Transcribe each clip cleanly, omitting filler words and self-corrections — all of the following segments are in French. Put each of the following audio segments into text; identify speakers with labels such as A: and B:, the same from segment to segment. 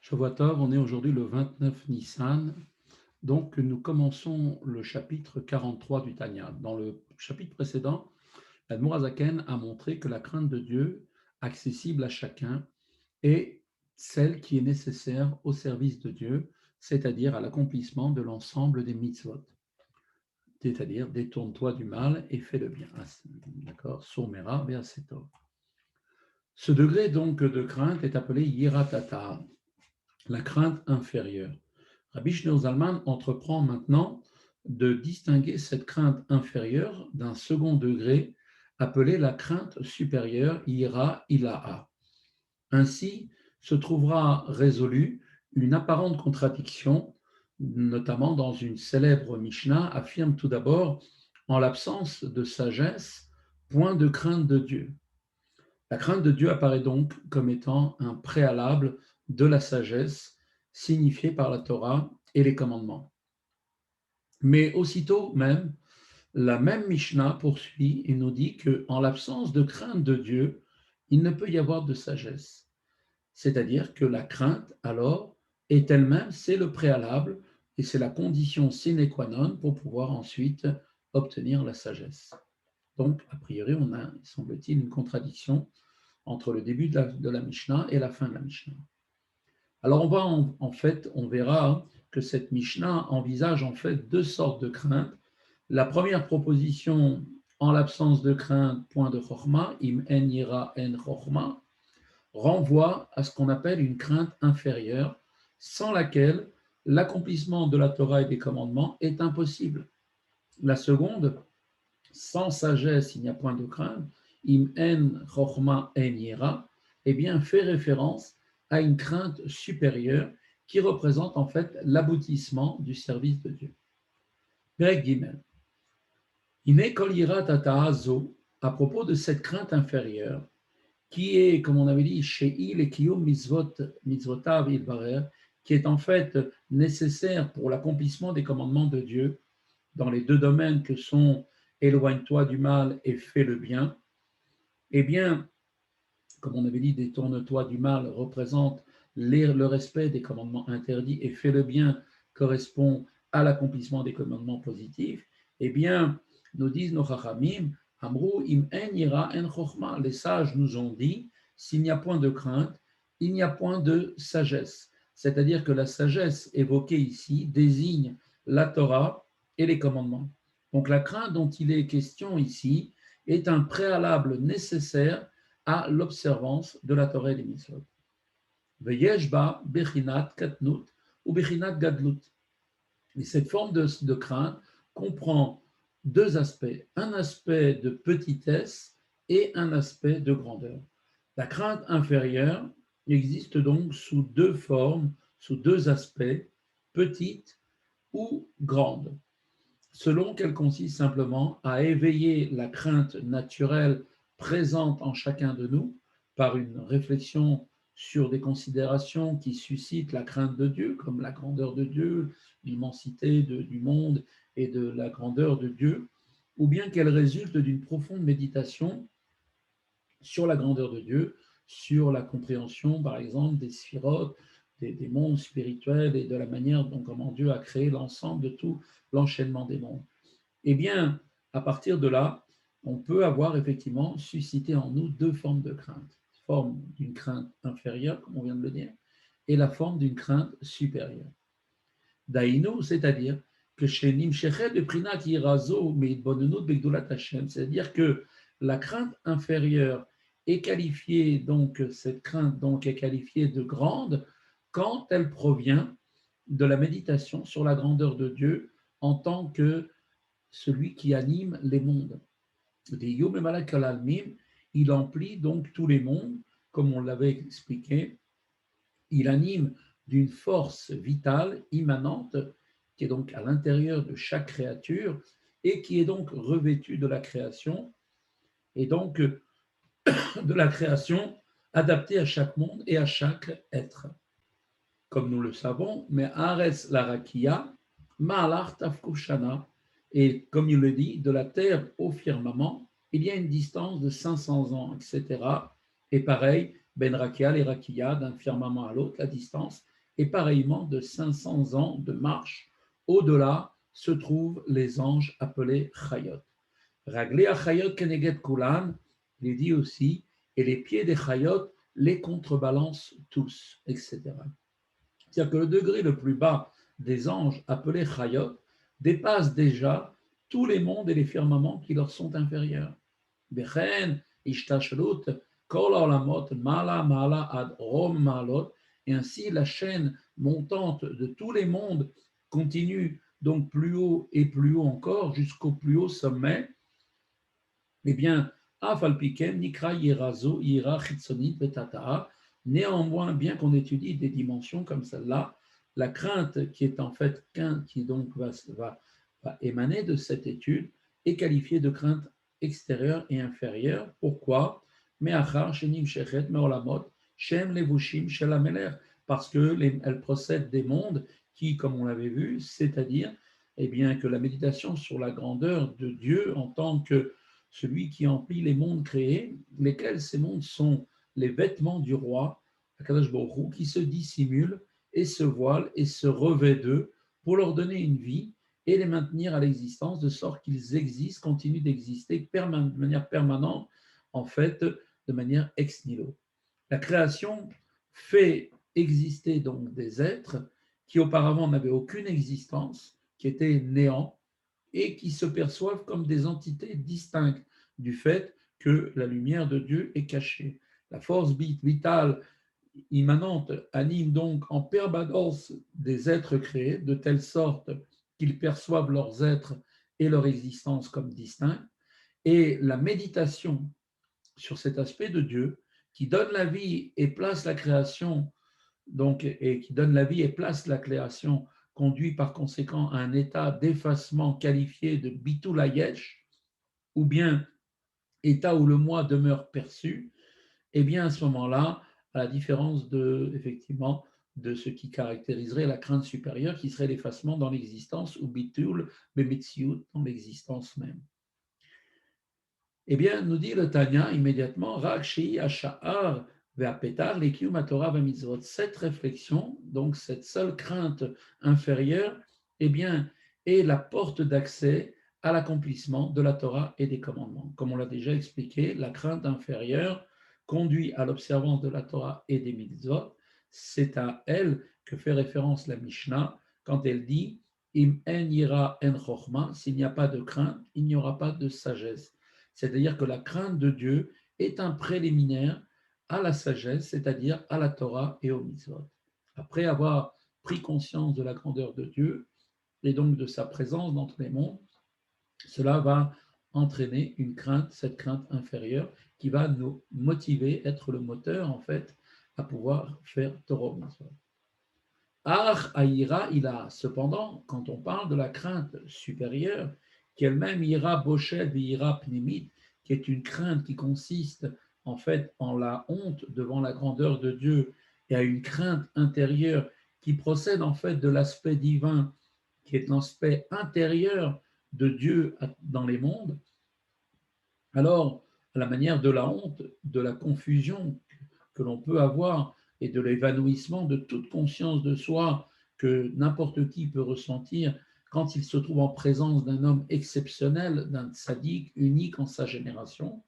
A: Shavua Tov, on est aujourd'hui le 29 Nissan, donc nous commençons le chapitre 43 du Tanya. Dans le chapitre précédent, l'Admour Azaken a montré que la crainte de Dieu, accessible à chacun, est celle qui est nécessaire au service de Dieu, c'est-à-dire à l'accomplissement de l'ensemble des mitzvot, c'est-à-dire détourne-toi du mal et fais le bien. D'accord? Sourmera Beasetov. Ce degré donc de crainte est appelé Yiratata, la crainte inférieure. Rabbi Shneur Zalman entreprend maintenant de distinguer cette crainte inférieure d'un second degré appelé la crainte supérieure, ira ilaha. Ainsi se trouvera résolue une apparente contradiction, notamment dans une célèbre Mishnah, affirme tout d'abord, en l'absence de sagesse, point de crainte de Dieu. La crainte de Dieu apparaît donc comme étant un préalable de la sagesse signifiée par la Torah et les commandements. Mais aussitôt même, la même Mishnah poursuit et nous dit qu'en l'absence de crainte de Dieu, il ne peut y avoir de sagesse. C'est-à-dire que la crainte, alors, est elle-même, c'est le préalable et c'est la condition sine qua non pour pouvoir ensuite obtenir la sagesse. Donc, a priori, on a, semble-t-il, une contradiction entre le début de la Mishnah et la fin de la Mishnah. Alors, on verra que cette Mishnah envisage en fait deux sortes de craintes. La première proposition, en l'absence de crainte, point de chorma, im en yira en chorma, renvoie à ce qu'on appelle une crainte inférieure, sans laquelle l'accomplissement de la Torah et des commandements est impossible. La seconde, sans sagesse, il n'y a point de crainte, im en chorma en yira, eh bien, fait référence à une crainte supérieure qui représente en fait l'aboutissement du service de Dieu. Perek Gimel. Ine kol yira tata'azo, à propos de cette crainte inférieure, qui est, comme on avait dit, chez il et kiyum mitzvotav ilvarer, qui est en fait nécessaire pour l'accomplissement des commandements de Dieu dans les deux domaines que sont éloigne-toi du mal et fais le bien, eh bien, comme on avait dit, détourne-toi du mal représente le respect des commandements interdits et fais le bien correspond à l'accomplissement des commandements positifs, eh bien, nous disent nos chachamim, Amrou im en ira en chokhma. Les sages nous ont dit, s'il n'y a point de crainte, il n'y a point de sagesse. C'est-à-dire que la sagesse évoquée ici désigne la Torah et les commandements. Donc la crainte dont il est question ici est un préalable nécessaire à l'observance de la Torah et des mitzvot. Veyeshba bechinat katnut ou bechinat gadlut. Et cette forme de crainte comprend deux aspects, un aspect de petitesse et un aspect de grandeur. La crainte inférieure existe donc sous deux formes, sous deux aspects, petite ou grande, selon qu'elle consiste simplement à éveiller la crainte naturelle présente en chacun de nous par une réflexion sur des considérations qui suscitent la crainte de Dieu, comme la grandeur de Dieu, l'immensité du monde et de la grandeur de Dieu, ou bien qu'elle résulte d'une profonde méditation sur la grandeur de Dieu, sur la compréhension, par exemple, des sphirotes, des mondes spirituels et de la manière dont comment Dieu a créé l'ensemble de tout l'enchaînement des mondes. Eh bien, à partir de là, on peut avoir effectivement suscité en nous deux formes de crainte. Forme d'une crainte inférieure, comme on vient de le dire, et la forme d'une crainte supérieure. Daïno, c'est-à-dire que chez Nimshechet de Prinat Yirazo, mais Bonenut Begdulat Hashem, c'est-à-dire que la crainte inférieure est qualifiée, donc cette crainte donc est qualifiée de grande quand elle provient de la méditation sur la grandeur de Dieu en tant que celui qui anime les mondes. Il emplit donc tous les mondes, comme on l'avait expliqué. Il anime d'une force vitale, immanente, qui est donc à l'intérieur de chaque créature et qui est donc revêtue de la création, et donc de la création adaptée à chaque monde et à chaque être. Comme nous le savons, mais Ares la Rakia, Ma'alar Tafkushana, et comme il le dit, de la terre au firmament, il y a une distance de 500 ans, etc. Et pareil, Ben Rakia, les Rakia, d'un firmament à l'autre, la distance et pareillement de 500 ans de marche. Au-delà se trouvent les anges appelés Chayot. Ragli Chayot Keneged Kulan, il est dit aussi, et les pieds des Chayot les contrebalancent tous, etc. C'est-à-dire que le degré le plus bas des anges appelés Chayot dépasse déjà tous les mondes et les firmaments qui leur sont inférieurs. Bechen, Ishtashlut, Kol Olamot, Mala, Mala, Ad Rom, Malot, et ainsi la chaîne montante de tous les mondes continue donc plus haut et plus haut encore jusqu'au plus haut sommet. Eh bien, Afalpiken, Nikra Yerazo, Yira Chitsonit, Betata'a, néanmoins, bien qu'on étudie des dimensions comme celle-là, la crainte qui est en fait qui donc va émaner de cette étude est qualifiée de crainte extérieure et inférieure. Pourquoi? Me'achar shenim shechet me'olamot shem levushim shel hamelech, parce qu'elle procède des mondes qui, comme on l'avait vu, c'est-à-dire eh bien, que la méditation sur la grandeur de Dieu en tant que celui qui emplit les mondes créés, lesquels ces mondes sont les vêtements du roi, Akadosh Baruch Hu, qui se dissimulent et se voilent et se revêt d'eux pour leur donner une vie et les maintenir à l'existence de sorte qu'ils existent, continuent d'exister de manière permanente, en fait, de manière ex nihilo. La création fait exister donc des êtres qui auparavant n'avaient aucune existence, qui étaient néants, et qui se perçoivent comme des entités distinctes du fait que la lumière de Dieu est cachée. La force vitale immanente anime donc en permanence des êtres créés de telle sorte qu'ils perçoivent leurs êtres et leur existence comme distincts. Et la méditation sur cet aspect de Dieu qui donne la vie et place la création, donc, et qui donne la vie et place la création, conduit par conséquent à un état d'effacement qualifié de bitul hayesh, ou bien état où le moi demeure perçu, et bien à ce moment-là, à la différence de, effectivement, de ce qui caractériserait la crainte supérieure, qui serait l'effacement dans l'existence, ou bitul bemetziut, dans l'existence même. Eh bien, nous dit le Tanya immédiatement, Rak Shei Asha'ar Ve'apetar Lekium Torah Ve'mitzvot. Cette réflexion, donc cette seule crainte inférieure, eh bien, est la porte d'accès à l'accomplissement de la Torah et des commandements. Comme on l'a déjà expliqué, la crainte inférieure conduit à l'observance de la Torah et des mitzvot. C'est à elle que fait référence la Mishnah quand elle dit Im en yira en chochma, s'il n'y a pas de crainte, il n'y aura pas de sagesse. C'est-à-dire que la crainte de Dieu est un préliminaire à la sagesse, c'est-à-dire à la Torah et au mitzvot. Après avoir pris conscience de la grandeur de Dieu et donc de sa présence dans tous les mondes, cela va entraîner une crainte, cette crainte inférieure, qui va nous motiver, être le moteur en fait, à pouvoir faire Torah mitzvot. Ar Aïra Ila. Cependant, quand on parle de la crainte supérieure, qui elle-même ira Boshet ira Pnimit, qui est une crainte qui consiste en fait en la honte devant la grandeur de Dieu et à une crainte intérieure qui procède en fait de l'aspect divin, qui est l'aspect intérieur de Dieu dans les mondes, alors à la manière de la honte, de la confusion que l'on peut avoir et de l'évanouissement de toute conscience de soi que n'importe qui peut ressentir quand il se trouve en présence d'un homme exceptionnel, d'un tzaddik unique en sa génération,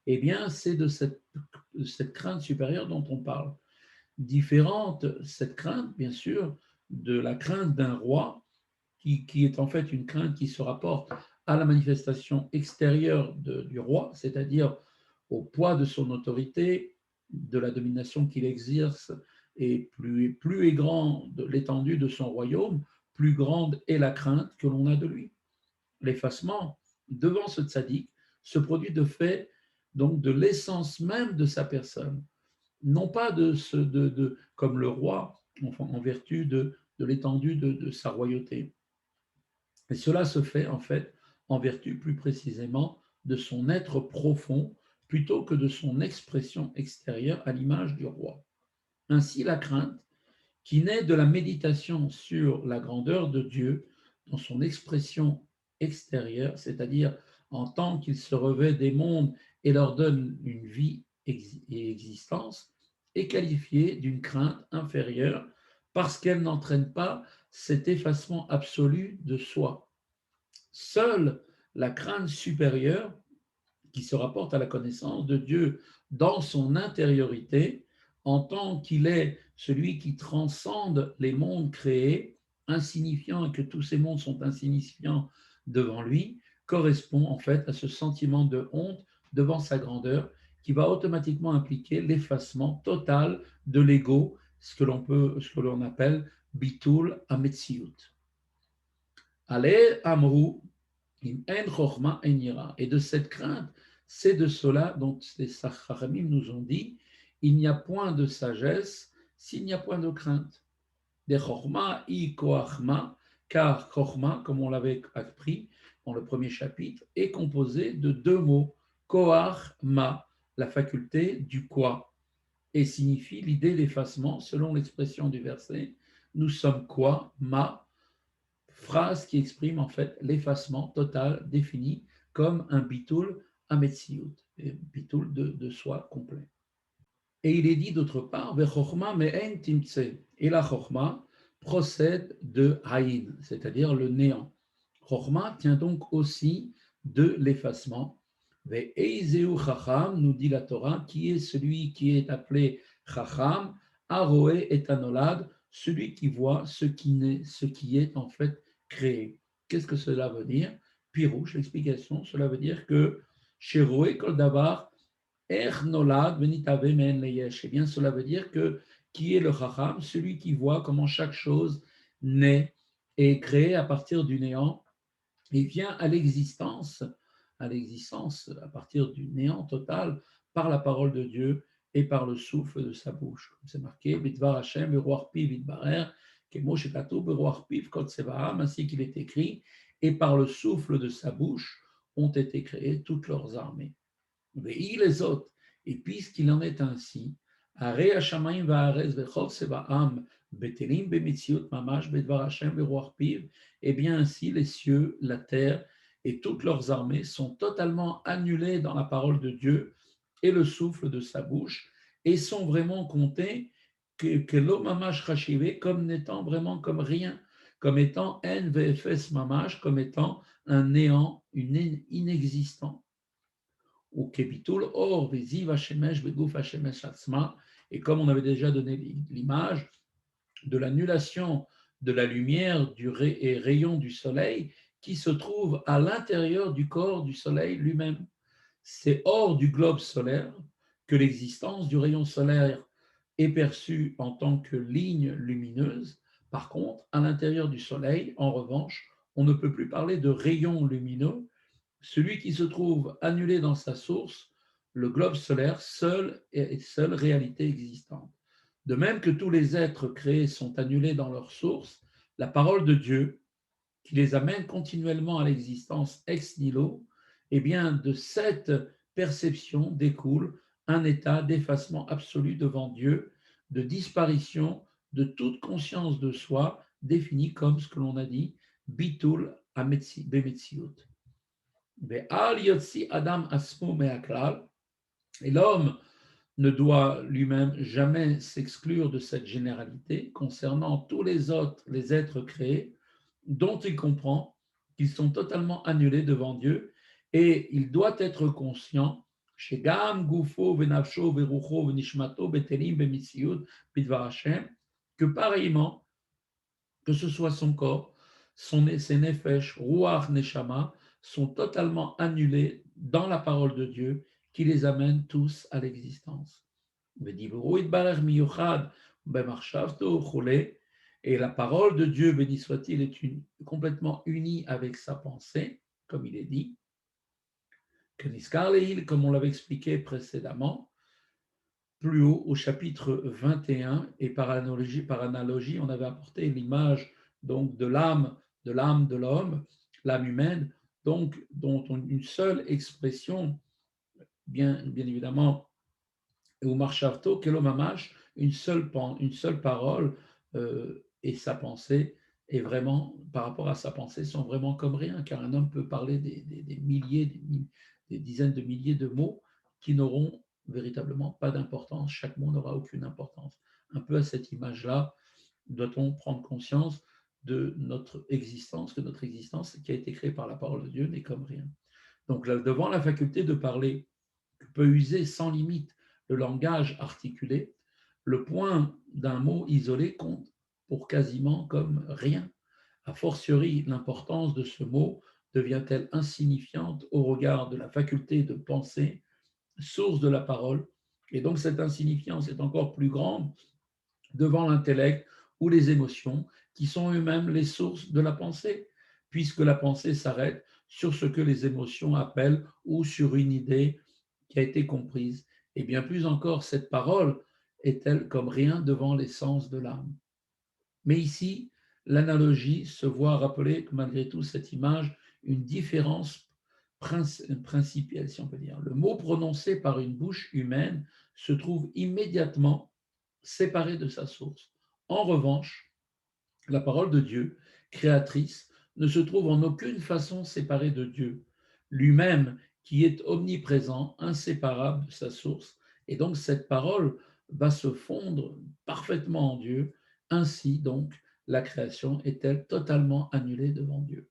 A: eh bien, c'est de cette crainte supérieure dont on parle. Différente, cette crainte, bien sûr, de la crainte d'un roi, qui est en fait une crainte qui se rapporte à la manifestation extérieure du roi, c'est-à-dire au poids de son autorité, de la domination qu'il exerce, et plus est grand de l'étendue de son royaume, plus grande est la crainte que l'on a de lui. L'effacement devant ce tzaddik se produit de fait donc de l'essence même de sa personne, non pas comme le roi, en vertu de l'étendue de sa royauté. Et cela se fait en fait en vertu plus précisément de son être profond plutôt que de son expression extérieure à l'image du roi. Ainsi, la crainte, qui naît de la méditation sur la grandeur de Dieu dans son expression extérieure, c'est-à-dire en tant qu'il se revêt des mondes et leur donne une vie et existence, est qualifiée d'une crainte inférieure parce qu'elle n'entraîne pas cet effacement absolu de soi. Seule la crainte supérieure qui se rapporte à la connaissance de Dieu dans son intériorité, en tant qu'il est celui qui transcende les mondes créés, insignifiants, et que tous ces mondes sont insignifiants devant lui, correspond en fait à ce sentiment de honte devant sa grandeur qui va automatiquement impliquer l'effacement total de l'ego, ce que l'on appelle bitul ametziut. Ale amru im en chorma en ira. Et de cette crainte, c'est de cela dont les Sachamim nous ont dit, il n'y a point de sagesse s'il n'y a point de crainte. De chorma i koachma, car chorma, comme on l'avait appris dans le premier chapitre, est composé de deux mots, koach ma, la faculté du quoi, et signifie l'idée d'effacement, selon l'expression du verset, nous sommes quoi, ma, phrase qui exprime en fait l'effacement total défini comme un bitul ametziut, bitul de soi complet. Et il est dit d'autre part, Vechorma me'en timtse, et la chorma procède de haïn, c'est-à-dire le néant. Chorma tient donc aussi de l'effacement. Ve'eizeu chacham, nous dit la Torah, qui est celui qui est appelé chacham, aroé et anolad, celui qui voit ce qui est en fait créé. Qu'est-ce que cela veut dire? Pirouche, l'explication, cela veut dire que chez Roé Kol Davar, nolad venitave men leyesh. Eh bien, cela veut dire que qui est le chacham? Celui qui voit comment chaque chose naît et est créée à partir du néant et vient à l'existence à partir du néant total par la parole de Dieu et par le souffle de sa bouche. Comme c'est marqué, Bidvar Hashem beruach piv idbarer, kemo shekatuv beruach piv kol tsevaam, ainsi qu'il est écrit, et par le souffle de sa bouche ont été créées toutes leurs armées. Et les autres, et puisqu'il en est ainsi, Arei Hashamayim va'aretz vechol tsevaam betelim bemitziut mamash bedvar Hashem beruach piv, et bien ainsi les cieux, la terre et toutes leurs armées sont totalement annulées dans la parole de Dieu et le souffle de sa bouche, et sont vraiment comptés que l'eau mamash rachivé comme n'étant vraiment comme rien, comme étant en vfs mamash, comme étant un néant, une inexistant. Ou kebitul or veziv hashemesh begouf hashemesh atzma, et comme on avait déjà donné l'image de l'annulation de la lumière et rayon du soleil qui se trouve à l'intérieur du corps du soleil lui-même. C'est hors du globe solaire que l'existence du rayon solaire est perçue en tant que ligne lumineuse. Par contre, à l'intérieur du soleil, en revanche, on ne peut plus parler de rayon lumineux. Celui qui se trouve annulé dans sa source, le globe solaire, seule réalité existante. De même que tous les êtres créés sont annulés dans leur source, la parole de Dieu, qui les amène continuellement à l'existence ex nihilo, eh bien, de cette perception découle un état d'effacement absolu devant Dieu, de disparition de toute conscience de soi, définie comme ce que l'on a dit, bitul bemetziut. Adam et l'homme ne doit lui-même jamais s'exclure de cette généralité concernant tous les autres, les êtres créés, dont il comprend qu'ils sont totalement annulés devant Dieu, et il doit être conscient que pareillement, que ce soit son corps, ses nefesh, ruach, neshama, sont totalement annulés dans la parole de Dieu qui les amène tous à l'existence. Et la parole de Dieu, béni soit-il, est complètement unie avec sa pensée, comme il est dit, comme on l'avait expliqué précédemment, plus haut au chapitre 21, et par analogie, on avait apporté l'image donc de l'âme de l'homme, l'âme humaine, donc dont une seule expression, bien évidemment, ou marchavto, kelomamash, une seule parole, et sa pensée est vraiment, par rapport à sa pensée, sont vraiment comme rien, car un homme peut parler des milliers, des dizaines de milliers de mots qui n'auront véritablement pas d'importance, chaque mot n'aura aucune importance. Un peu à cette image-là, doit-on prendre conscience de notre existence, que notre existence qui a été créée par la parole de Dieu n'est comme rien. Donc, devant la faculté de parler, que peut user sans limite le langage articulé, le point d'un mot isolé compte pour quasiment comme rien. A fortiori, l'importance de ce mot devient-elle insignifiante au regard de la faculté de penser, source de la parole, et donc cette insignifiance est encore plus grande devant l'intellect ou les émotions, qui sont eux-mêmes les sources de la pensée, puisque la pensée s'arrête sur ce que les émotions appellent ou sur une idée qui a été comprise. Et bien plus encore, cette parole est-elle comme rien devant l'essence de l'âme. Mais ici, l'analogie se voit rappeler que malgré tout, cette image, une différence principielle, si on peut dire. Le mot prononcé par une bouche humaine se trouve immédiatement séparé de sa source. En revanche, la parole de Dieu, créatrice, ne se trouve en aucune façon séparée de Dieu, lui-même qui est omniprésent, inséparable de sa source. Et donc cette parole va se fondre parfaitement en Dieu. Ainsi donc, la création est-elle totalement annulée devant Dieu.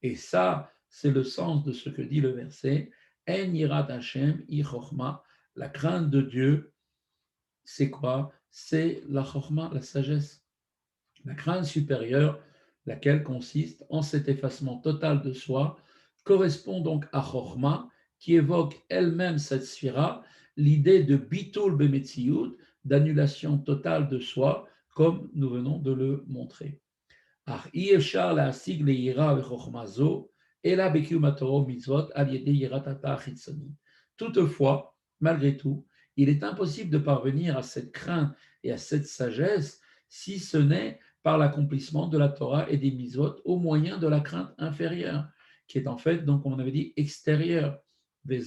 A: Et ça, c'est le sens de ce que dit le verset. En yirat Hashem i chochma. La crainte de Dieu, c'est quoi? C'est la chorma, la sagesse. La crainte supérieure, laquelle consiste en cet effacement total de soi, correspond donc à chorma, qui évoque elle-même cette sphira, l'idée de bitul bemetziut, d'annulation totale de soi, comme nous venons de le montrer. Toutefois, malgré tout, il est impossible de parvenir à cette crainte et à cette sagesse si ce n'est par l'accomplissement de la Torah et des mitzvot au moyen de la crainte inférieure, qui est en fait, donc, comme on avait dit, extérieure. Et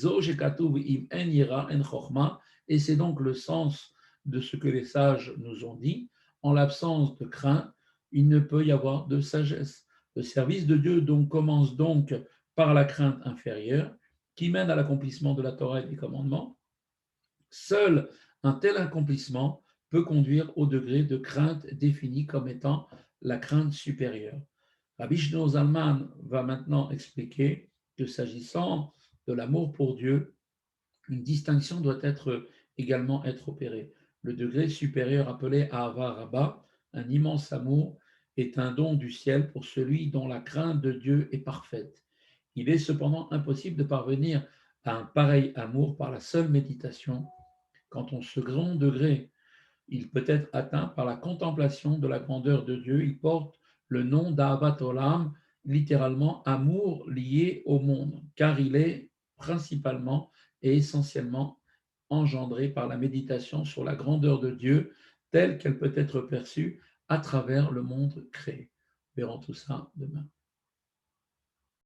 A: c'est donc le sens de ce que les sages nous ont dit. En l'absence de crainte, il ne peut y avoir de sagesse. Le service de Dieu donc commence donc par la crainte inférieure qui mène à l'accomplissement de la Torah et des commandements. Seul un tel accomplissement peut conduire au degré de crainte défini comme étant la crainte supérieure. Rabbi Shlomo Zalman va maintenant expliquer que s'agissant de l'amour pour Dieu, une distinction doit également être opérée. Le degré supérieur appelé Ahava Rabba, un immense amour, est un don du ciel pour celui dont la crainte de Dieu est parfaite. Il est cependant impossible de parvenir à un pareil amour par la seule méditation, quand on second degré, il peut être atteint par la contemplation de la grandeur de Dieu. Il porte le nom d'Ahavat Olam, littéralement amour lié au monde, car il est principalement et essentiellement engendré par la méditation sur la grandeur de Dieu telle qu'elle peut être perçue à travers le monde créé. Nous verrons tout ça demain.